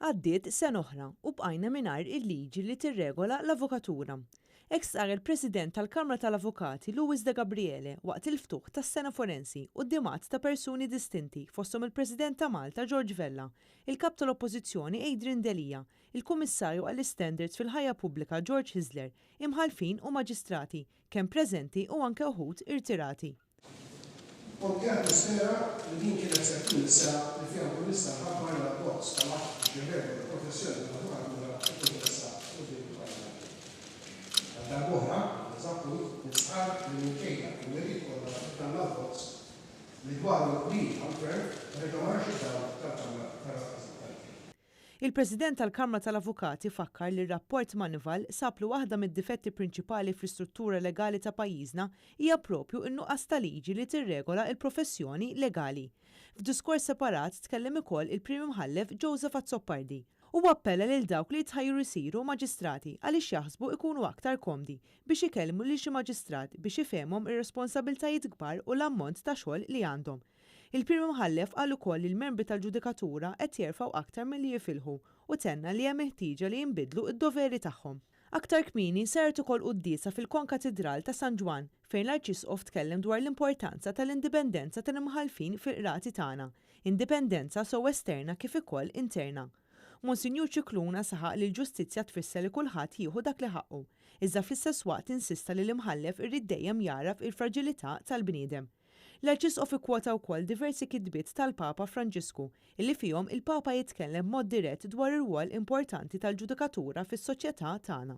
Għaddiet sena oħra u bqajna mingħajr il-liġi li tirregola l-avukatura. Hekk sar il-President tal-Kamra tal-Avukati Luis de Gabriele waqt il-ftuħ tas-sena forensi quddiem ta' persuni distinti fosthom il-President ta' Malta George Vella, il-kap tal-Oppożizzjoni Adrian Delia, il-Kummissarju għall-Standards fil-Ħajja Pubblika George Hisler, imħalfin u maġistrati kemm preżenti u anke uħud irtirati. Għaddi s-sera li din kienet settimissa li fija kulissa ħabbar la bozz tal-għat ġirrebu la professjoni tal-għat kulissa u din il-parlament. Għadda għoħra, eżappu, nisqar li minkejja il-merit kolla tal-la bozz li dwar l-qbil għal-gvern reġamarxi tal-rappresentanti. Il-President tal-Kamra tal-Avukati fakkar li r-rapport Manival saplu waħda mid-difetti prinċipali fl-istruttura legali ta' pajjiżna hija propju n-nuqqas ta' liġi li tirregola il-professjoni legali. F'diskors separat tkellem ukoll il-Prim Imħallef Joseph Azzopardi u appella lil dawk li jitħajru jsiru maġistrati għaliex jaħsbu ikunu aktar komdi biex ikellmu lil xi maġistrat biex ifehmhom ir-responsabiltajiet kbar u l-ammont ta' xogħol li għandhom. Il-Prim Imħallef qal ukoll li l-membri tal-ġudikatura qed jerfgħu aktar milli jifilħu u tenna li hemm ħtieġa li jinbidlu d-doveri tagħhom. Aktar kmieni saret ukoll qudiesa fil-Konkatedral ta' San Ġwan fejn l-Arċisqof tkellem dwar l-importanza tal-indipendenza tal-imħalfin fil-qrati tagħna, indipendenza sew esterna kif ukoll interna. Monsinjur Ċikluna saħaq li l-ġustizzja tfisser li kulħadd jieħu dak li ħaqqu, iżda fl-istess waqt insista li l-imħallef irrid dejjem jaraf il-fraġilità tal-bniedem. L-Arċisqof ikkwota wkoll diversi kitbiet tal-Papa Franġisku illi fihom il-Papa jitkellem mod dirett dwar ir-rwol importanti tal-ġudikatura fis-soċjetà tagħna.